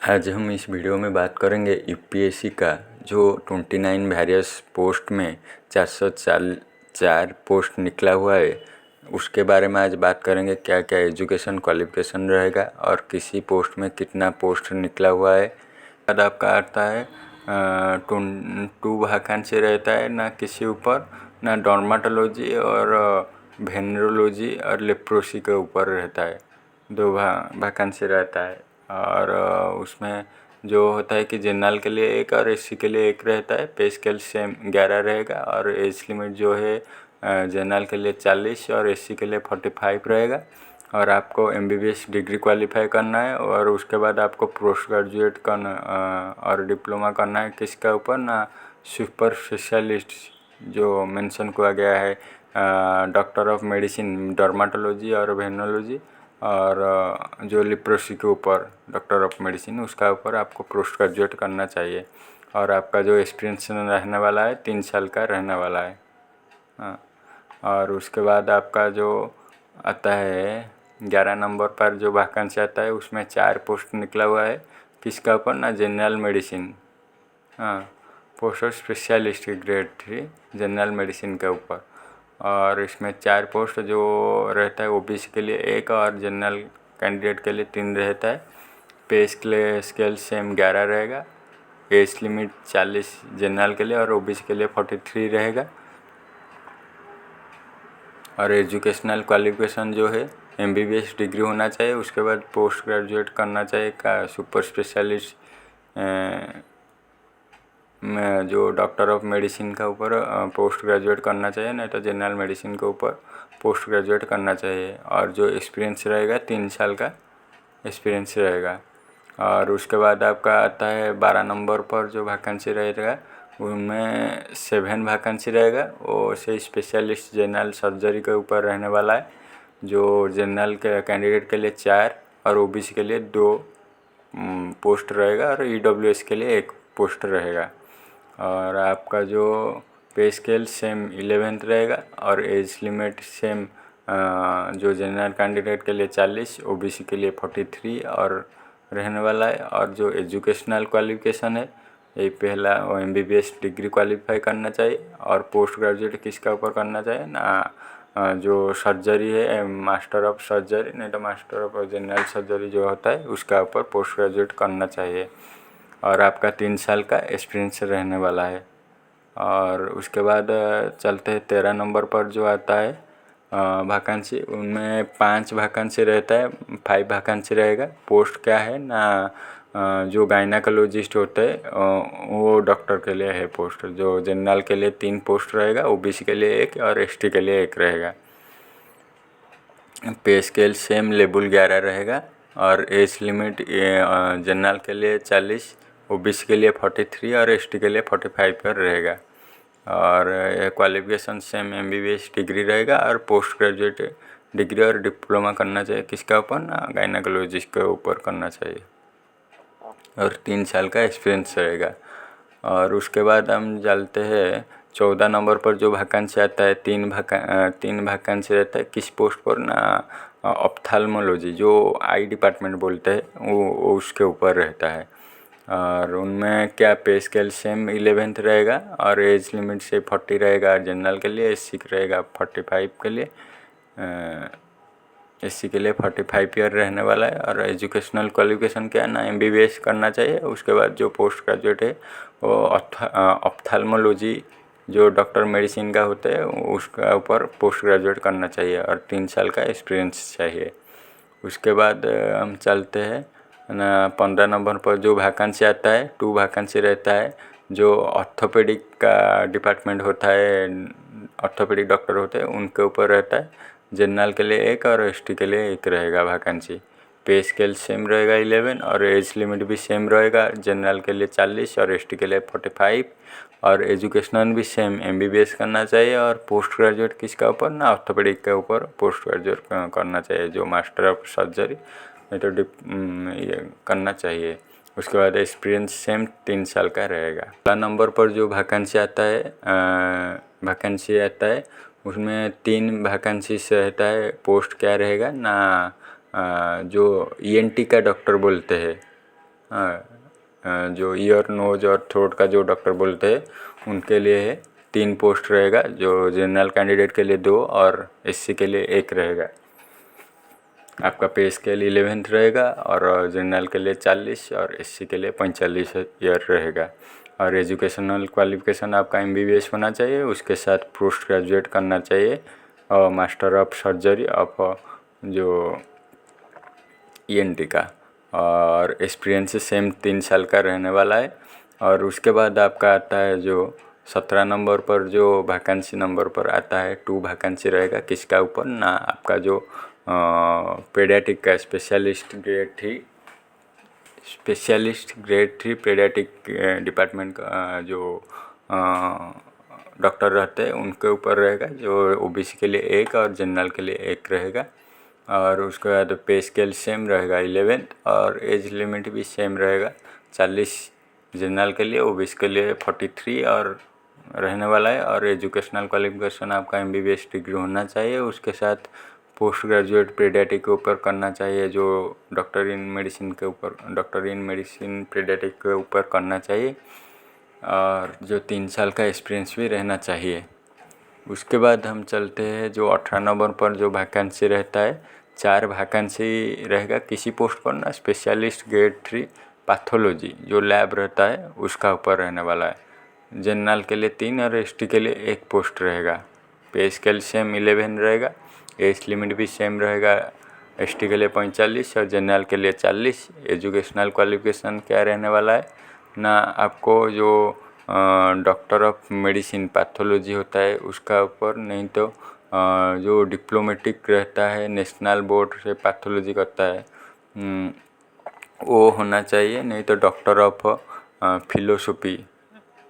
आज हम इस वीडियो में बात करेंगे यूपीएससी का जो 29 वेरियस पोस्ट में 404 पोस्ट निकला हुआ है उसके बारे में आज बात करेंगे। क्या क्या एजुकेशन क्वालिफिकेशन रहेगा और किसी पोस्ट में कितना पोस्ट निकला हुआ है। बाद आपका आता है 2 वैकेंसी रहता है, ना किसी ऊपर ना डर्माटोलॉजी और वेनरोलॉजी और लेप्रोसी के ऊपर रहता है। 2 वैकेंसी रहता है और उसमें जो होता है कि जनरल के लिए एक और एससी के लिए एक रहता है। पे स्केल सेम 11 रहेगा और एज लिमिट जो है जनरल के लिए 40 और एससी के लिए 45 रहेगा। और आपको एमबीबीएस डिग्री क्वालिफाई करना है और उसके बाद आपको पोस्ट ग्रेजुएट करना और डिप्लोमा करना है। किसका ऊपर ना सुपर स्पेशलिस्ट जो मेंशन किया गया है डॉक्टर ऑफ मेडिसिन डर्माटोलॉजी और वेनोलॉजी और जो लेप्रोसी के ऊपर डॉक्टर ऑफ मेडिसिन उसका ऊपर आपको पोस्ट ग्रेजुएट करना चाहिए। और आपका जो एक्सपीरियंस रहने वाला है 3 साल का रहने वाला है। हाँ, और उसके बाद आपका जो आता है 11 नंबर पर जो वैकेंसी आता है उसमें 4 पोस्ट निकला हुआ है। किसका ऊपर ना जनरल मेडिसिन, हाँ, post specialist grade 3 general medicine के ऊपर। और इसमें 4 पोस्ट जो रहता है ओबीसी के लिए एक और जनरल कैंडिडेट के लिए 3 रहता है। पे स्केल सेम 11 रहेगा, एज लिमिट 40 जनरल के लिए और ओबीसी के लिए 43 रहेगा। और एजुकेशनल क्वालिफिकेशन जो है एमबीबीएस डिग्री होना चाहिए। उसके बाद पोस्ट ग्रेजुएट करना चाहिए का सुपर स्पेशलिस्ट में जो डॉक्टर ऑफ मेडिसिन का ऊपर पोस्ट ग्रेजुएट करना चाहिए, नहीं तो जनरल मेडिसिन के ऊपर पोस्ट ग्रेजुएट करना चाहिए। और जो एक्सपीरियंस रहेगा 3 साल का एक्सपीरियंस रहेगा। और उसके बाद आपका आता है 12 नंबर पर जो वैकेंसी रहेगा उनमें 7 वैकेंसी रहेगा। वो से स्पेशलिस्ट जनरल सर्जरी के ऊपर रहने वाला है। जो जनरल के कैंडिडेट के लिए 4 और ओबीसी के लिए 2 पोस्ट रहेगा और ईडब्ल्यूएस के लिए 1 पोस्ट रहेगा। और आपका जो पे स्केल सेम 11th रहेगा और एज लिमिट सेम जो जनरल कैंडिडेट के लिए 40 ओबीसी के लिए 43 और रहने वाला है। और जो एजुकेशनल क्वालिफिकेशन है ये पहला एमबीबीएस डिग्री क्वालिफाई करना चाहिए और पोस्ट ग्रेजुएट किसका ऊपर करना चाहिए ना जो सर्जरी है मास्टर ऑफ सर्जरी, नहीं तो मास्टर ऑफ जनरल सर्जरी जो होता है उसका ऊपर पोस्ट ग्रेजुएट करना चाहिए। और आपका 3 साल का एक्सपीरियंस रहने वाला है। और उसके बाद चलते हैं 13 नंबर पर जो आता है वैकेंसी, उनमें 5 वैकेंसी रहता है, 5 वैकेंसी रहेगा। पोस्ट क्या है ना जो गायनाकोलॉजिस्ट होते हैं वो डॉक्टर के लिए है पोस्ट। जो जनरल के लिए 3 पोस्ट रहेगा, ओबीसी के लिए 1 और एसटी के लिए 1 रहेगा। पे स्केल सेम लेवल 11 रहेगा और एज लिमिट जनरल के लिए 40, ओबीसी के लिए 43 और एसटी के लिए 45 पर रहेगा। और क्वालिफिकेशन सेम एमबीबीएस डिग्री रहेगा और पोस्ट ग्रेजुएट डिग्री और डिप्लोमा करना चाहिए। किसका ऊपर ना गायनाकोलॉजिस्ट के ऊपर करना चाहिए और 3 साल का एक्सपीरियंस रहेगा। और उसके बाद हम चलते हैं 14 नंबर पर जो वैकेंसी आता है 3 वैकेंसी रहता है। किस पोस्ट पर ना ऑप्थेल्मोलॉजी जो आई डिपार्टमेंट बोलते हैं वो उसके ऊपर रहता है। और उनमें क्या पे स्केल सेम 11th रहेगा और एज लिमिट से 40 रहेगा जनरल के लिए, एससी रहेगा 45 के लिए, एससी के लिए 45 ईयर रहने वाला है। और एजुकेशनल क्वालिफिकेशन क्या है ना एमबीबीएस करना चाहिए। उसके बाद जो पोस्ट ग्रेजुएट है वो ऑप्थेल्मोलॉजी जो डॉक्टर मेडिसिन का होता है उसका ऊपर पोस्ट ग्रेजुएट करना चाहिए और 3 साल का एक्सपीरियंस चाहिए। उसके बाद हम चलते हैं ना 15 नंबर पर जो वैकेंसी आता है 2 वैकेंसी रहता है। जो ऑर्थोपेडिक का डिपार्टमेंट होता है, ऑर्थोपेडिक डॉक्टर होते हैं उनके ऊपर रहता है। जनरल के लिए 1 और एसटी के लिए 1 रहेगा वैकेंसी। पे स्केल सेम रहेगा 11 और एज लिमिट भी सेम रहेगा। जनरल के लिए 40 और एसटी के लिए 45 और एजुकेशनल भी सेम एमबीबीएस करना चाहिए। और पोस्ट ग्रेजुएट किसका ऊपर ना ऑर्थोपेडिक के ऊपर पोस्ट ग्रेजुएट करना चाहिए जो मास्टर ऑफ सर्जरी नहीं तो ये करना चाहिए। उसके बाद एक्सपीरियंस सेम 3 साल का रहेगा। अगला नंबर पर जो वैकेंसी आता है उसमें 3 वैकेंसी से रहता है। पोस्ट क्या रहेगा ना जो ईएनटी का डॉक्टर बोलते हैं जो ईयर नोज और थ्रोट का जो डॉक्टर बोलते हैं उनके लिए है 3 पोस्ट रहेगा, जो जनरल कैंडिडेट के लिए 2 और एससी के लिए 1 रहेगा। आपका पे स्केल 11th रहेगा और जनरल के लिए 40 और एससी के लिए 45 ईयर रहेगा। और एजुकेशनल क्वालिफिकेशन आपका एमबीबीएस होना चाहिए, उसके साथ पोस्ट ग्रेजुएट करना चाहिए और मास्टर ऑफ सर्जरी ऑफ जो ईएनटी का, और एक्सपीरियंस सेम 3 साल का रहने वाला है। और उसके बाद आपका आता है जो 17 नंबर पर जो वैकेंसी नंबर पर आता है 2 वैकेंसी रहेगा। किसका ऊपर ना, आपका जो पेडियाट्रिक का स्पेशलिस्ट ग्रेड 3 पेडियाट्रिक डिपार्टमेंट का जो डॉक्टर रहते हैं उनके ऊपर रहेगा, जो ओबीसी के लिए 1 और जनरल के लिए 1 रहेगा। और उसके बाद पे स्केल सेम रहेगा 11th, और एज लिमिट भी सेम रहेगा 40 जनरल के लिए, ओबीसी के लिए 43 और रहने वाला है। और एजुकेशनल क्वालिफिकेशन आपका एमबीबीएस डिग्री होना चाहिए, उसके साथ पोस्ट ग्रेजुएट पेडियाट्रिक के ऊपर करना चाहिए, जो डॉक्टर इन मेडिसिन पेडियाट्रिक के ऊपर करना चाहिए, और जो 3 साल का एक्सपीरियंस भी रहना चाहिए। उसके बाद हम चलते हैं जो 18 नंबर पर जो वैकेंसी रहता है, 4 वैकेंसी रहेगा किसी पोस्ट पर ना, स्पेशलिस्ट ग्रेड 3 पैथोलॉजी जो लैब रहता है उसका ऊपर रहने वाला है। जनरल के लिए 3 और एसटी के लिए 1 पोस्ट रहेगा। पे स्केल सेम 11 रहेगा, एज लिमिट भी सेम रहेगा, एसटी के लिए 45 और जनरल के लिए 40। एजुकेशनल क्वालिफिकेशन क्या रहने वाला है ना, आपको जो डॉक्टर ऑफ मेडिसिन पैथोलॉजी होता है उसका ऊपर, नहीं तो जो डिप्लोमेटिक रहता है नेशनल बोर्ड से पैथोलॉजी करता है वो होना चाहिए, नहीं तो डॉक्टर ऑफ फिलोसफी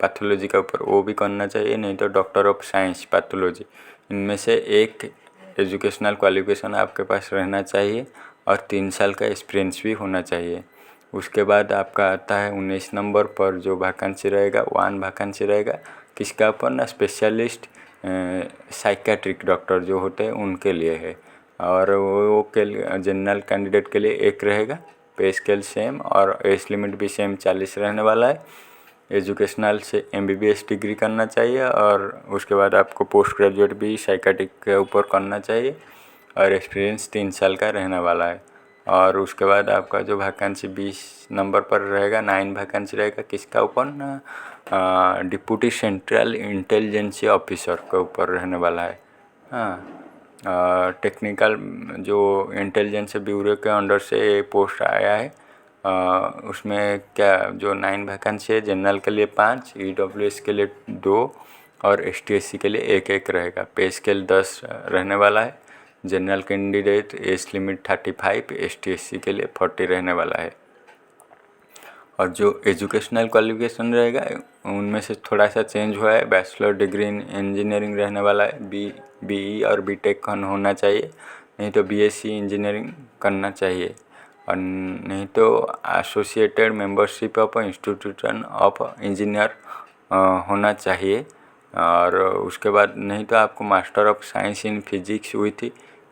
पैथोलॉजी का ऊपर वो भी करना चाहिए, नहीं तो डॉक्टर ऑफ साइंस पैथोलॉजी। इनमें से एक एजुकेशनल क्वालिफिकेशन आपके पास रहना चाहिए और 3 साल का एक्सपीरियंस भी होना चाहिए। उसके बाद आपका आता है 19 नंबर पर जो वैकेंसी रहेगा, 1 वैकेंसी रहेगा किसका ऊपर ना, स्पेशलिस्ट साइकेट्रिक डॉक्टर जो होते हैं उनके लिए है, और वो के जनरल कैंडिडेट के लिए 1 रहेगा। पे स्केल सेम और एज लिमिट भी सेम 40 रहने वाला है। एजुकेशनल से एमबीबीएस डिग्री करना चाहिए, और उसके बाद आपको पोस्ट ग्रेजुएट भी साइकेट्रिक के ऊपर करना चाहिए, और एक्सपीरियंस 3 साल का रहने वाला है। और उसके बाद आपका जो वैकेंसी 20 नंबर पर रहेगा, 9 वैकेंसी रहेगा किसका ऊपर ना, डिप्टी सेंट्रल इंटेलिजेंसी ऑफिसर के ऊपर रहने वाला है। टेक्निकल जो इंटेलिजेंस ब्यूरो के अंडर से पोस्ट आया है, उसमें क्या जो 9 वैकेंसी है, जनरल के लिए 5, ईडब्ल्यूएस के लिए 2 और एसटीएससी के लिए 1 रहेगा। पे स्केल 10 रहने वाला है। जनरल कैंडिडेट एज लिमिट 35, एसटीएससी के लिए 40 रहने वाला है। और जो एजुकेशनल क्वालिफिकेशन रहेगा उनमें से थोड़ा सा चेंज हुआ है, बैचलर डिग्री इन इंजीनियरिंग रहने वाला है, बीई और बीटेक होना चाहिए, नहीं तो बीएससी इंजीनियरिंग करना चाहिए, और नहीं तो associated membership of institution of engineer होना चाहिए। और उसके बाद नहीं तो आपको master of science in physics with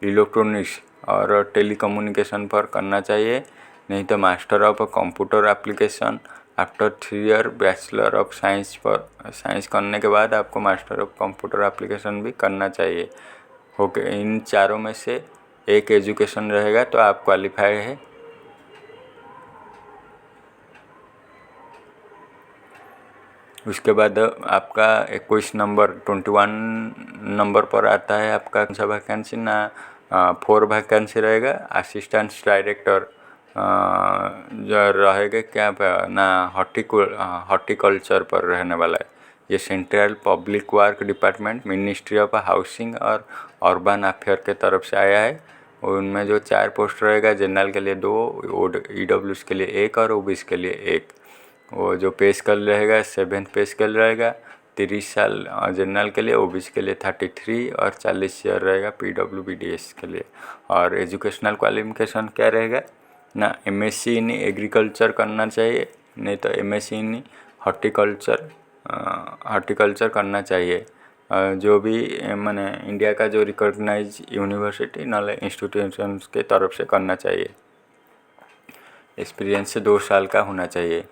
electronics और टेलीकम्युनिकेशन पर करना चाहिए, नहीं तो master of computer application after 3 year bachelor of science पर। साइंस करने के बाद आपको मास्टर ऑफ कंप्यूटर एप्लीकेशन भी करना चाहिए। ओके, इन चारों में से एक एजुकेशन रहेगा तो आप क्वालिफाई है। उसके बाद आपका 21 नंबर 21 नंबर पर आता है आपका कौन सा वैकेंसी ना, 4 वैकेंसी रहेगा असिस्टेंट डायरेक्टर जो रहेगा क्या ना, हॉर्टिकल्चर पर रहने वाला है। ये central public work department ministry of housing और अर्बन अफेयर के तरफ से आया है। उनमें जो 4 पोस्ट रहेगा, जनरल के लिए 2, ईडब्ल्यूएस के लिए 1 और ओबीसी के लिए 1। वो जो पे स्केल रहेगा 7th पे स्केल रहेगा, 30 साल जनरल के लिए, ओबीसी के लिए 33 और 40 ईयर रहेगा पीडब्ल्यूबीडीएस के लिए। और एजुकेशनल क्वालिफिकेशन क्या रहेगा ना, एमएससी इन एग्रीकल्चर करना चाहिए, नहीं तो एमएससी इन हॉर्टिकल्चर करना चाहिए। जो भी मैंने इंडिया का जो रिकॉग्नाइज यूनिवर्सिटी नाले इंस्टीट्यूशंस के तरफ से करना चाहिए। एक्सपीरियंस 2 साल का होना चाहिए।